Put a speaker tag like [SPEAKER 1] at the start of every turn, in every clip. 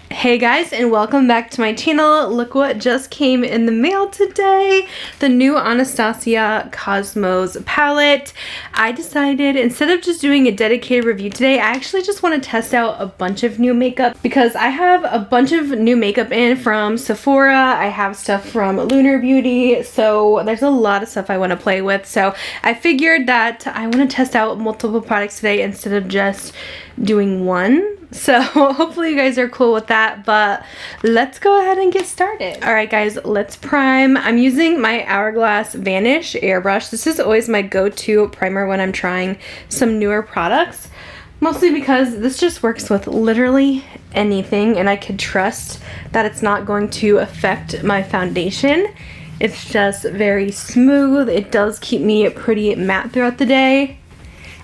[SPEAKER 1] Hey guys, and welcome back to my channel. Look what just came in the mail today. The new Anastasia Cosmos palette. I decided instead of just doing a dedicated review today, I actually just want to test out a bunch of new makeup because I have a bunch of new makeup in from Sephora. I have stuff from Lunar Beauty, so there's a lot of stuff I want to play with. So I figured that I want to test out multiple products today instead of just doing one. So hopefully you guys are cool with that, but let's go ahead and get started. Alright guys, let's prime. I'm using my Hourglass Vanish airbrush. This is always my go-to primer when I'm trying some newer products, mostly because this just works with literally anything and I can trust that it's not going to affect my foundation. It's just very smooth. It does keep me pretty matte throughout the day.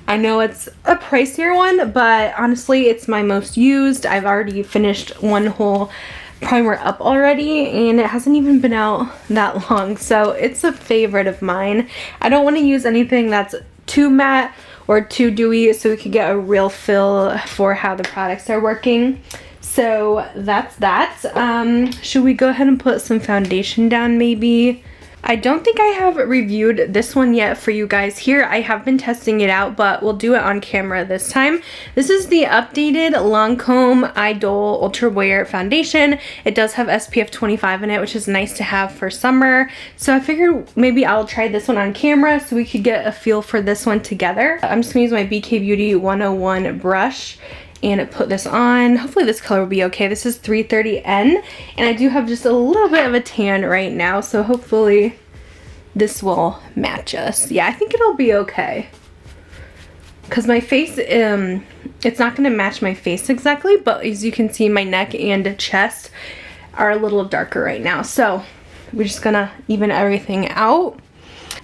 [SPEAKER 1] I know it's a pricier one, but honestly it's my most used. I've already finished one whole primer up already and it hasn't even been out that long, so it's a favorite of mine. I don't want to use anything that's too matte or too dewy so we can get a real feel for how the products are working. So that's that. Should we go ahead and put some foundation down maybe? I don't think I have reviewed this one yet for you guys here. I have been testing it out, but we'll do it on camera this time. This is the updated Lancome Idol Ultra Wear Foundation. It does have SPF 25 in it, which is nice to have for summer. So I figured maybe I'll try this one on camera so we could get a feel for this one together. I'm just gonna use my BK Beauty 101 brush and put this on. Hopefully this color will be okay. This is 330N and I do have just a little bit of a tan right now, so hopefully this will match us. Yeah, I think it'll be okay. Because my face, it's not gonna match my face exactly, but as you can see, my neck and chest are a little darker right now. So we're just gonna even everything out.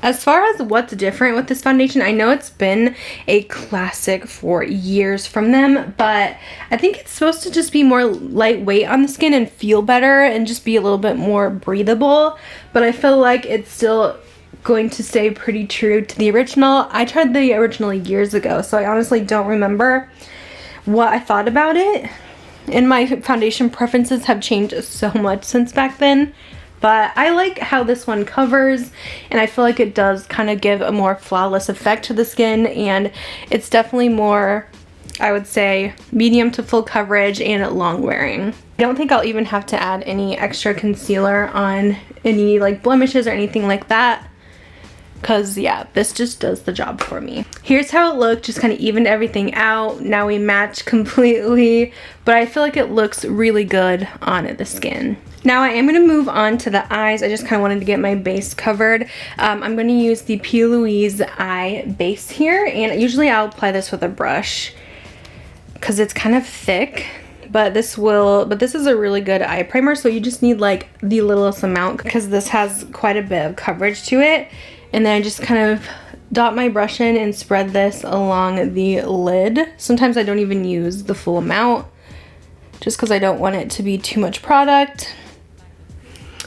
[SPEAKER 1] As far as what's different with this foundation, I know it's been a classic for years from them, but I think it's supposed to just be more lightweight on the skin and feel better and just be a little bit more breathable, but I feel like it's still going to stay pretty true to the original. I tried the original years ago, so I honestly don't remember what I thought about it, and my foundation preferences have changed so much since back then. But I like how this one covers, and I feel like it does kind of give a more flawless effect to the skin, and it's definitely more, I would say, medium to full coverage and long wearing. I don't think I'll even have to add any extra concealer on any like blemishes or anything like that, because yeah, this just does the job for me. Here's how it looked, just kind of evened everything out. Now we match completely, but I feel like it looks really good on the skin. Now I am going to move on to the eyes. I just kind of wanted to get my base covered. I'm going to use the P. Louise eye base here, and usually I'll apply this with a brush because it's kind of thick, but this is a really good eye primer, so you just need like the littlest amount because this has quite a bit of coverage to it. And then I just kind of dot my brush in and spread this along the lid. Sometimes I don't even use the full amount just because I don't want it to be too much product.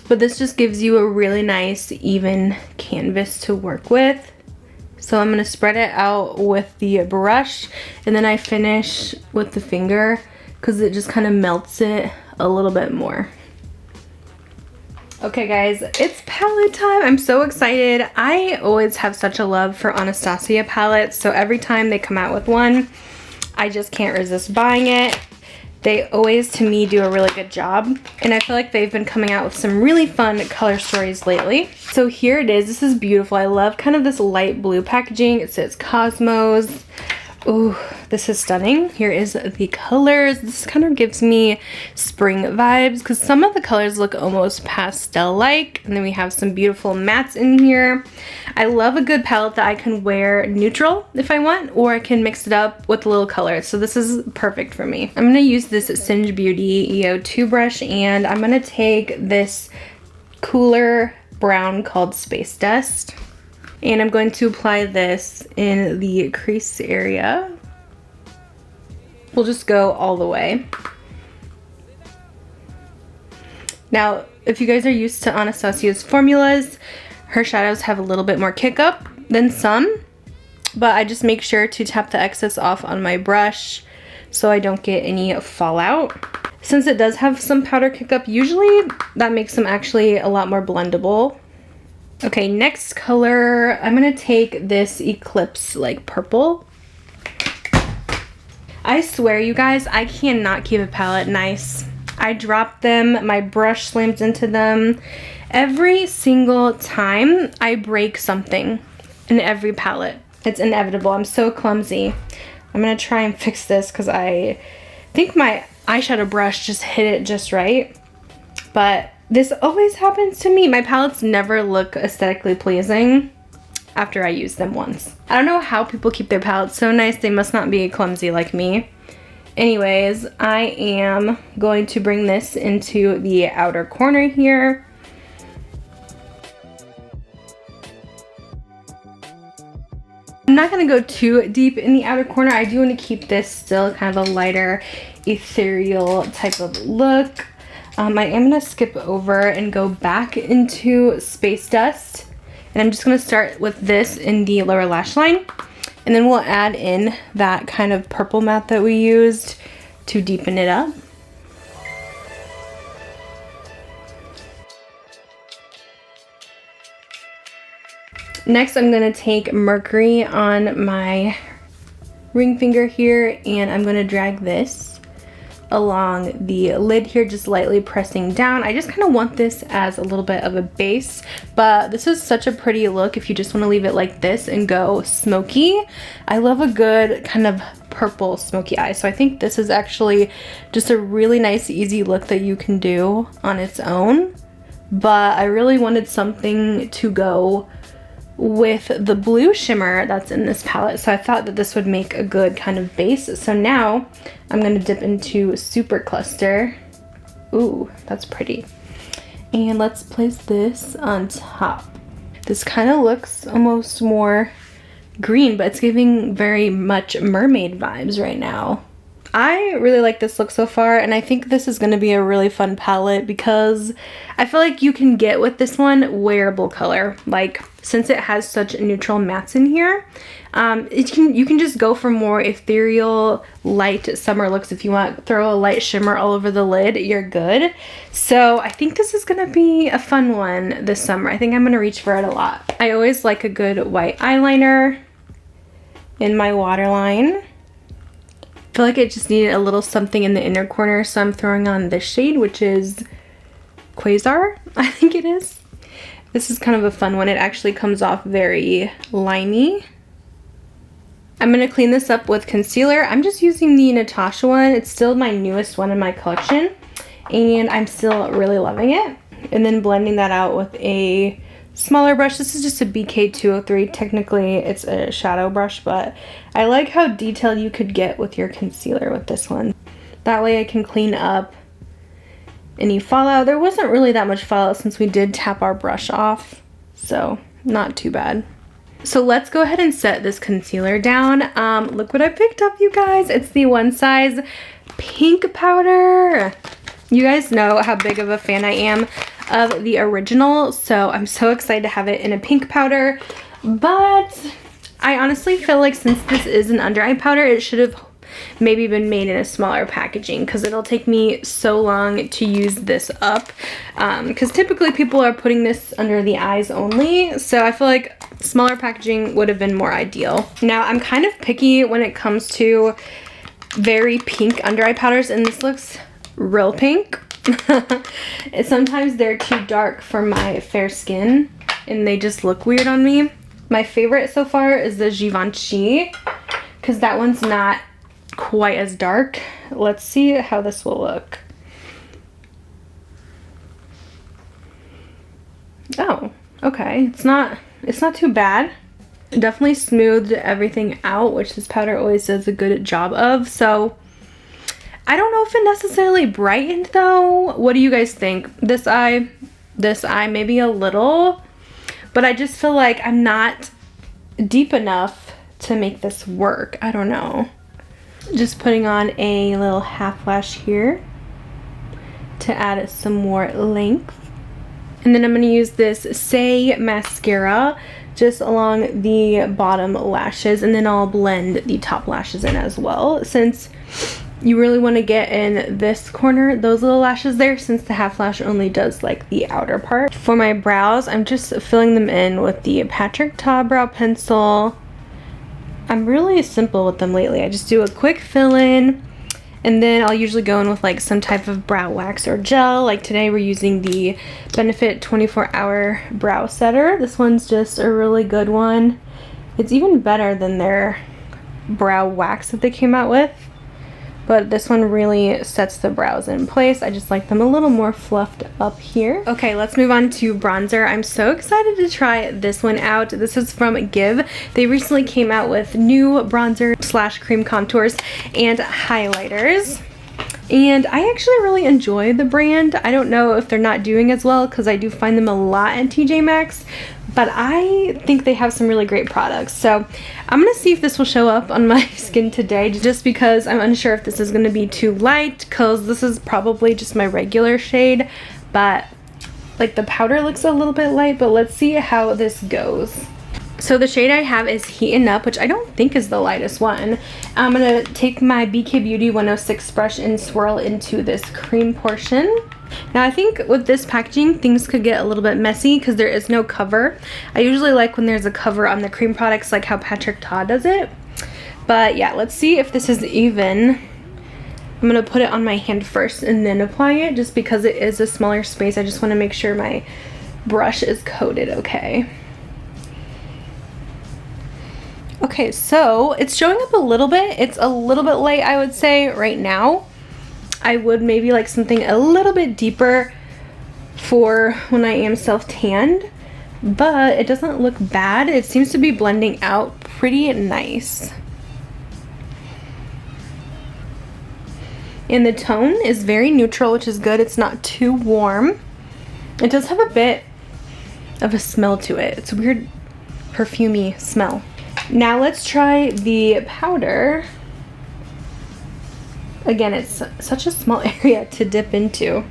[SPEAKER 1] But this just gives you a really nice even canvas to work with. So I'm going to spread it out with the brush, and then I finish with the finger because it just kind of melts it a little bit more. Okay guys, it's palette time. I'm so excited. I always have such a love for Anastasia palettes, so every time they come out with one, I just can't resist buying it. They always, to me, do a really good job, and I feel like they've been coming out with some really fun color stories lately. So here it is. This is beautiful. I love kind of this light blue packaging. It says Cosmos. Ooh, this is stunning. Here is the colors. This kind of gives me spring vibes because some of the colors look almost pastel-like, and then we have some beautiful mattes in here. I love a good palette that I can wear neutral if I want, or I can mix it up with a little color. So this is perfect for me. I'm going to use this Singe Beauty EO2 brush, and I'm going to take this cooler brown called Space Dust. And I'm going to apply this in the crease area. We'll just go all the way. Now, if you guys are used to Anastasia's formulas, her shadows have a little bit more kick up than some, but I just make sure to tap the excess off on my brush so I don't get any fallout. Since it does have some powder kick up, usually that makes them actually a lot more blendable. Okay, next color, I'm gonna take this Eclipse like purple. I swear you guys, I cannot keep a palette nice. I drop them, my brush slams into them. Every single time I break something in every palette. It's inevitable. I'm so clumsy. I'm gonna try and fix this because I think my eyeshadow brush just hit it just right. But this always happens to me. My palettes never look aesthetically pleasing after I use them once. I don't know how people keep their palettes so nice. They must not be clumsy like me. Anyways, I am going to bring this into the outer corner here. I'm not going to go too deep in the outer corner. I do want to keep this still kind of a lighter, ethereal type of look. I am going to skip over and go back into Space Dust. And I'm just going to start with this in the lower lash line. And then we'll add in that kind of purple matte that we used to deepen it up. Next, I'm going to take Mercury on my ring finger here, and I'm going to drag this along the lid here, just lightly pressing down. I just kind of want this as a little bit of a base, but this is such a pretty look if you just want to leave it like this and go smoky. I love a good kind of purple smoky eye, so I think this is actually just a really nice, easy look that you can do on its own, but I really wanted something to go with the blue shimmer that's in this palette, so I thought that this would make a good kind of base. So now I'm going to dip into Super Cluster. Ooh, that's pretty. And let's place this on top. This kind of looks almost more green, but it's giving very much mermaid vibes right now. I really like this look so far, and I think this is going to be a really fun palette because I feel like you can get with this one wearable color. Like, since it has such neutral mattes in here, you can just go for more ethereal, light summer looks. If you want, throw a light shimmer all over the lid, you're good. So I think this is going to be a fun one this summer. I think I'm going to reach for it a lot. I always like a good white eyeliner in my waterline. I feel like it just needed a little something in the inner corner, so I'm throwing on this shade, which is Quasar, I think it is. This is kind of a fun one. It actually comes off very limey. I'm going to clean this up with concealer. I'm just using the Natasha one. It's still my newest one in my collection, and I'm still really loving it. And then blending that out with a smaller brush. This is just a BK203. Technically, it's a shadow brush, but I like how detailed you could get with your concealer with this one. That way I can clean up any fallout. There wasn't really that much fallout since we did tap our brush off, so not too bad. So let's go ahead and set this concealer down. Look what I picked up, you guys. It's the One Size pink powder. You guys know how big of a fan I am of the original, so I'm so excited to have it in a pink powder. But I honestly feel like since this is an under eye powder, it should have maybe been made in a smaller packaging, because it'll take me so long to use this up, because typically people are putting this under the eyes only, so I feel like smaller packaging would have been more ideal. Now, I'm kind of picky when it comes to very pink under eye powders, and this looks real pink. Sometimes they're too dark for my fair skin and they just look weird on me. My favorite so far is the Givenchy, because that one's not quite as dark. Let's see how this will look. Oh, okay. It's not too bad. It definitely smoothed everything out, which this powder always does a good job of. So I don't know if it necessarily brightened though. What do you guys think? This eye maybe a little, but I just feel like I'm not deep enough to make this work. I don't know. Just putting on a little half lash here to add some more length. And then I'm going to use this Say mascara just along the bottom lashes, and then I'll blend the top lashes in as well, since you really want to get in this corner, those little lashes there, since the half lash only does like the outer part. For my brows, I'm just filling them in with the Patrick Ta brow pencil. I'm really simple with them lately. I just do a quick fill in, and then I'll usually go in with like some type of brow wax or gel. Like today we're using the Benefit 24-hour brow setter. This one's just a really good one. It's even better than their brow wax that they came out with, but this one really sets the brows in place. I just like them a little more fluffed up here. Okay, let's move on to bronzer. I'm so excited to try this one out. This is from Gxve. They recently came out with new bronzer slash cream contours and highlighters, and I actually really enjoy the brand. I don't know if they're not doing as well, because I do find them a lot at TJ Maxx, but I think they have some really great products. So I'm gonna see if this will show up on my skin today, just because I'm unsure if this is gonna be too light, because this is probably just my regular shade, but like the powder looks a little bit light. But let's see how this goes. So the shade I have is Heatin' Up, which I don't think is the lightest one. I'm gonna take my BK Beauty 106 brush and swirl into this cream portion. Now I think with this packaging, things could get a little bit messy because there is no cover. I usually like when there's a cover on the cream products, like how Patrick Ta does it. But yeah, let's see if this is even. I'm gonna put it on my hand first and then apply it, just because it is a smaller space. I just wanna make sure my brush is coated okay. Okay, so it's showing up a little bit. It's a little bit light, I would say, right now. I would maybe like something a little bit deeper for when I am self-tanned, but it doesn't look bad. It seems to be blending out pretty nice. And the tone is very neutral, which is good. It's not too warm. It does have a bit of a smell to it. It's a weird perfumey smell. Now let's try the powder. Again, it's such a small area to dip into.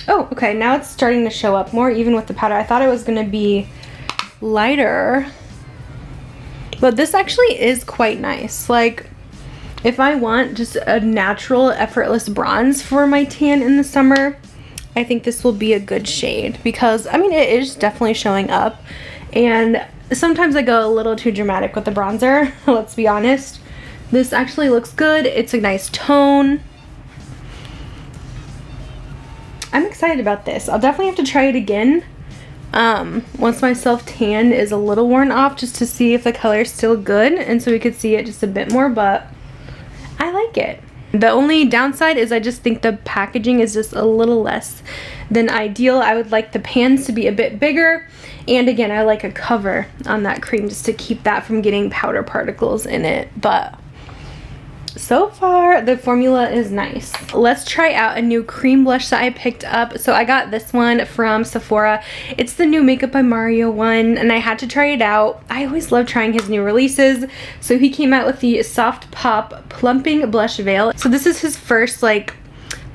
[SPEAKER 1] Oh, okay, now it's starting to show up more even with the powder. I thought it was gonna be lighter, but this actually is quite nice. Like, if I want just a natural, effortless bronze for my tan in the summer, I think this will be a good shade, because I mean, it is definitely showing up, and sometimes I go a little too dramatic with the bronzer, let's be honest. This actually looks good. It's a nice tone. I'm excited about this. I'll definitely have to try it again once my self-tan is a little worn off, just to see if the color is still good, and so we could see it just a bit more, but I like it. The only downside is I just think the packaging is just a little less than ideal. I would like the pans to be a bit bigger, and again, I like a cover on that cream just to keep that from getting powder particles in it, but so far the formula is nice. Let's try out a new cream blush that I picked up. So I got this one from Sephora. It's the new Makeup by Mario one, and I had to try it out. I always love trying his new releases. So he came out with the Soft Pop Plumping Blush Veil. So this is his first like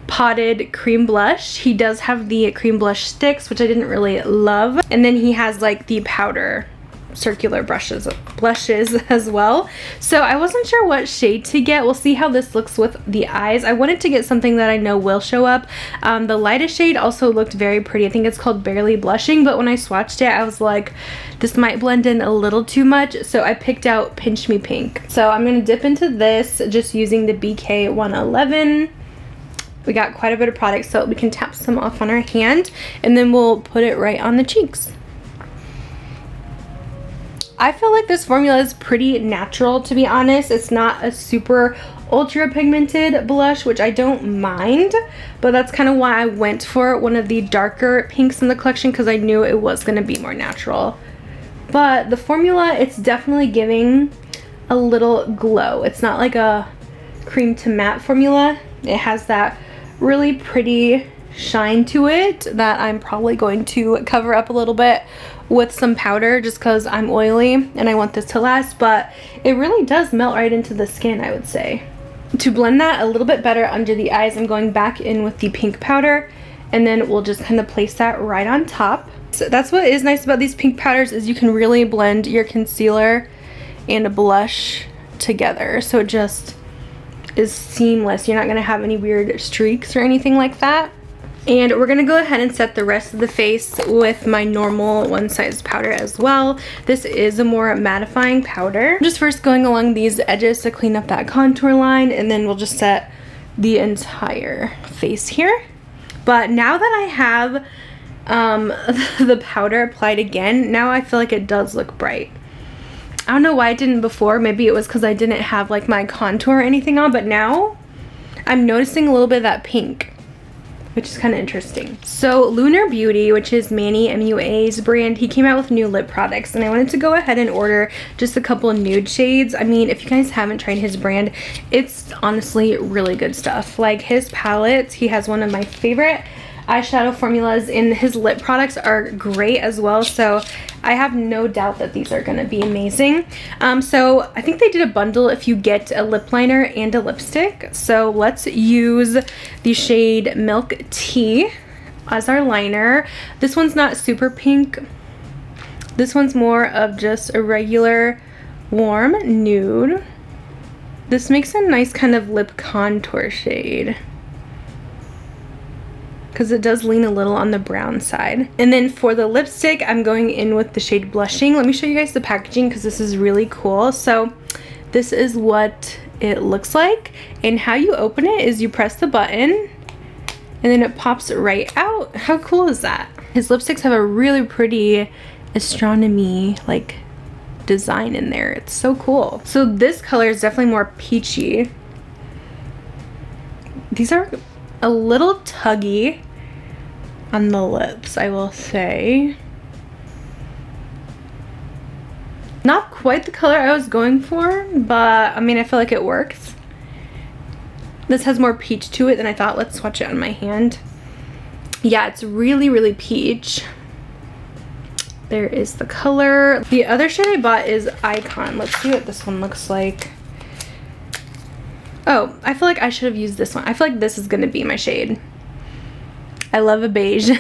[SPEAKER 1] potted cream blush. He does have the cream blush sticks, which I didn't really love, and then he has like the powder circular blushes as well. So I wasn't sure what shade to get. We'll see how this looks with the eyes. I wanted to get something that I know will show up. The lightest shade also looked very pretty. I think it's called Barely Blushing, but when I swatched it, I was like, this might blend in a little too much, so I picked out Pinch Me Pink. So I'm gonna dip into this just using the BK 111. We got quite a bit of product, so we can tap some off on our hand, and then we'll put it right on the cheeks. I feel like this formula is pretty natural, to be honest. It's not a super ultra pigmented blush, which I don't mind, but that's kind of why I went for one of the darker pinks in the collection, because I knew it was going to be more natural. But the formula, it's definitely giving a little glow. It's not like a cream to matte formula. It has that really pretty shine to it that I'm probably going to cover up a little bit with some powder, just because I'm oily and I want this to last, but it really does melt right into the skin, I would say. To blend that a little bit better under the eyes, I'm going back in with the pink powder, and then we'll just kind of place that right on top. So that's what is nice about these pink powders, is you can really blend your concealer and a blush together, so it just is seamless. You're not going to have any weird streaks or anything like that. And we're going to go ahead and set the rest of the face with my normal one size powder as well. This is a more mattifying powder. I'm just first going along these edges to clean up that contour line, and then we'll just set the entire face here. But now that I have the powder applied again, now I feel like it does look bright. I don't know why I didn't before. Maybe it was because I didn't have like my contour or anything on, but now I'm noticing a little bit of that pink, which is kind of interesting. So Lunar Beauty, which is Manny MUA's brand, he came out with new lip products, and I wanted to go ahead and order just a couple of nude shades. I mean, if you guys haven't tried his brand, it's honestly really good stuff. Like his palettes, he has one of my favorite eyeshadow formulas, and his lip products are great as well, so I have no doubt that these are going to be amazing. So I think they did a bundle if you get a lip liner and a lipstick. So let's use the shade Milk Tea as our liner. This one's not super pink. This one's more of just a regular warm nude. This makes a nice kind of lip contour shade, because it does lean a little on the brown side. And then for the lipstick, I'm going in with the shade Blushing. Let me show you guys the packaging because this is really cool. So this is what it looks like, and how you open it is you press the button and then it pops right out. How cool is that? His lipsticks have a really pretty astronomy like design in there. It's so cool. So this color is definitely more peachy. These are a little tuggy on the lips, I will say. Not quite the color I was going for, but I mean, I feel like it works. This has more peach to it than I thought. Let's swatch it on my hand. Yeah, it's really, really peach. There is the color. The other shade I bought is Icon. Let's see what this one looks like. Oh, I feel like I should have used this one. I feel like this is going to be my shade. I love a beige.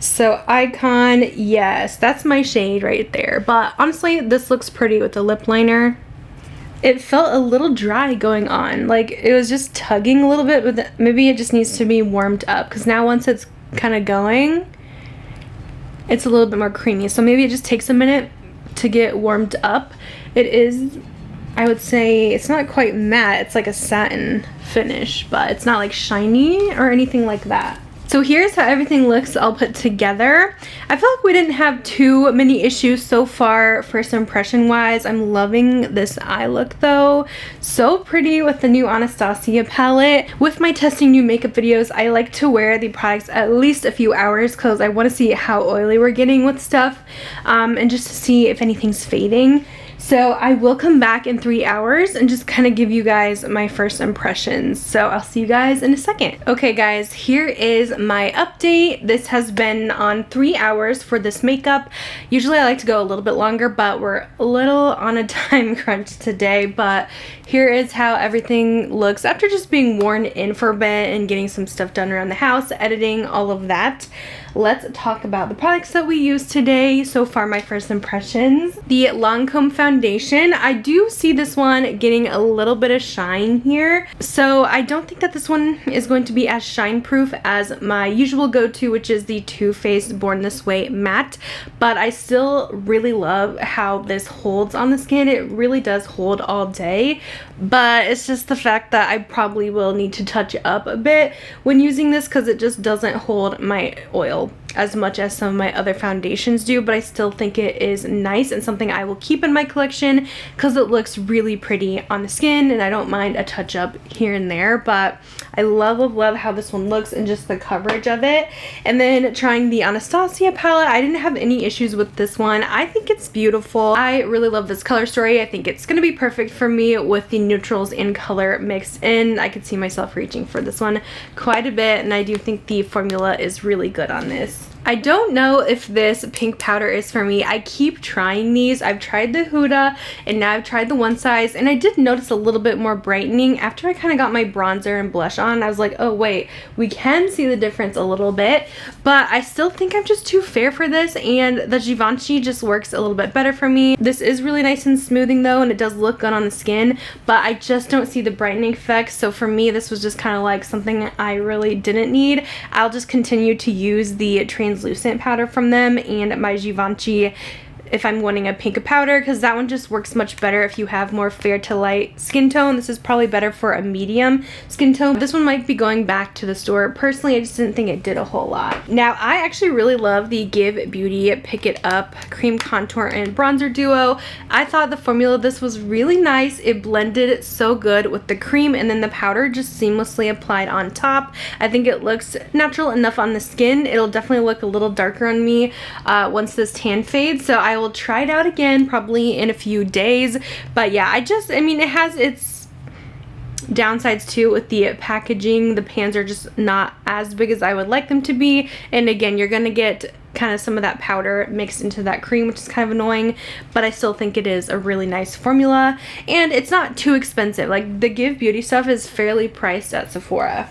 [SPEAKER 1] So Icon, yes, that's my shade right there. But honestly, this looks pretty with the lip liner. It felt a little dry going on. Like it was just tugging a little bit, but maybe it just needs to be warmed up, because now once it's kind of going, it's a little bit more creamy. So maybe it just takes a minute to get warmed up. It is, I would say, it's not quite matte. It's like a satin finish, but it's not like shiny or anything like that. So here's how everything looks all put together. I feel like we didn't have too many issues so far first impression wise. I'm loving this eye look though. So pretty with the new Anastasia palette. With my testing new makeup videos, I like to wear the products at least a few hours because I want to see how oily we're getting with stuff, and just to see if anything's fading. So I will come back in 3 hours and just kind of give you guys my first impressions. So I'll see you guys in a second. Okay guys, here is my update. This has been on 3 hours for this makeup. Usually I like to go a little bit longer, but we're a little on a time crunch today. But here is how everything looks after just being worn in for a bit and getting some stuff done around the house, editing, all of that. Let's talk about the products that we used today. So far, my first impressions. The Lancome foundation. I do see this one getting a little bit of shine here. So I don't think that this one is going to be as shine proof as my usual go-to, which is the Too Faced Born This Way matte. But I still really love how this holds on the skin. It really does hold all day. But it's just the fact that I probably will need to touch up a bit when using this because it just doesn't hold my oil as much as some of my other foundations do, but I still think it is nice and something I will keep in my collection because it looks really pretty on the skin, and I don't mind a touch up here and there. But I love how this one looks and just the coverage of it. And then trying the Anastasia palette, I didn't have any issues with this one. I think it's beautiful. I really love this color story. I think it's gonna be perfect for me with the neutrals and color mixed in. I could see myself reaching for this one quite a bit, and I do think the formula is really good on this. this. I don't know if this pink powder is for me. I keep trying these. I've tried the Huda and now I've tried the One Size, and I did notice a little bit more brightening after I kind of got my bronzer and blush on. I was like, oh wait, we can see the difference a little bit, but I still think I'm just too fair for this, and the Givenchy just works a little bit better for me. This is really nice and smoothing though, and it does look good on the skin, but I just don't see the brightening effects. So for me, this was just kind of like something I really didn't need. I'll just continue to use the translucent powder from them and my Givenchy if I'm wanting a pink powder, because that one just works much better if you have more fair to light skin tone. This is probably better for a medium skin tone. This one might be going back to the store. Personally, I just didn't think it did a whole lot. Now, I actually really love the Give Beauty Pick It Up Cream Contour and Bronzer Duo. I thought the formula of this was really nice. It blended so good with the cream, and then the powder just seamlessly applied on top. I think it looks natural enough on the skin. It'll definitely look a little darker on me once this tan fades, so I will try it out again probably in a few days. But yeah, I mean, it has its downsides too with the packaging. The pans are just not as big as I would like them to be, and again, you're gonna get kind of some of that powder mixed into that cream, which is kind of annoying, but I still think it is a really nice formula, and it's not too expensive. Like, the Give Beauty stuff is fairly priced at Sephora.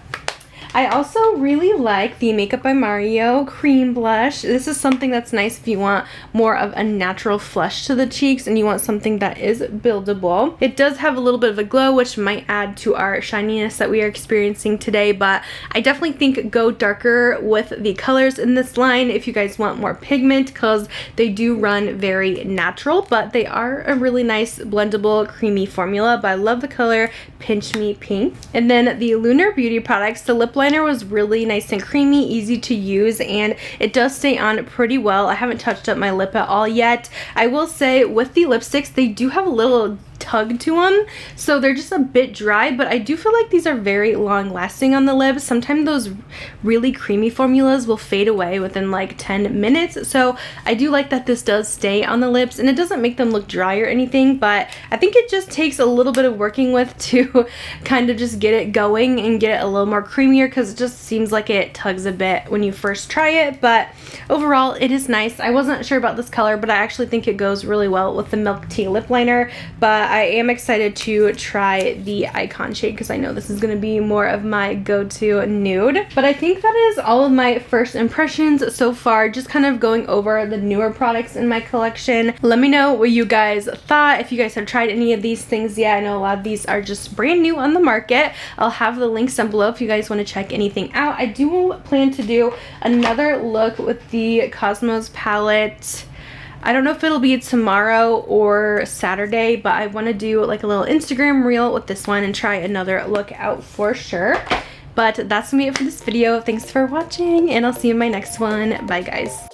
[SPEAKER 1] I also really like the Makeup by Mario cream blush. This is something that's nice if you want more of a natural flush to the cheeks and you want something that is buildable. It does have a little bit of a glow, which might add to our shininess that we are experiencing today, but I definitely think go darker with the colors in this line if you guys want more pigment, because they do run very natural, but they are a really nice blendable creamy formula. But I love the color Pinch Me Pink. And then the Lunar Beauty products, the lip liner was really nice and creamy, easy to use, and it does stay on pretty well. I haven't touched up my lip at all yet. I will say with the lipsticks, they do have a little tug to them, so they're just a bit dry, but I do feel like these are very long lasting on the lips. Sometimes those really creamy formulas will fade away within like 10 minutes, so I do like that this does stay on the lips, and it doesn't make them look dry or anything, but I think it just takes a little bit of working with to kind of just get it going and get it a little more creamier, because it just seems like it tugs a bit when you first try it. But overall, it is nice. I wasn't sure about this color, but I actually think it goes really well with the Milk Tea lip liner, but I am excited to try the Icon shade because I know this is going to be more of my go-to nude. But I think that is all of my first impressions so far, just kind of going over the newer products in my collection. Let me know what you guys thought, if you guys have tried any of these things yet. I know a lot of these are just brand new on the market. I'll have the links down below if you guys want to check anything out. I do plan to do another look with the Cosmos palette. I don't know if it'll be tomorrow or Saturday, but I want to do like a little Instagram reel with this one and try another look out for sure. But that's gonna be it for this video. Thanks for watching, and I'll see you in my next one. Bye, guys.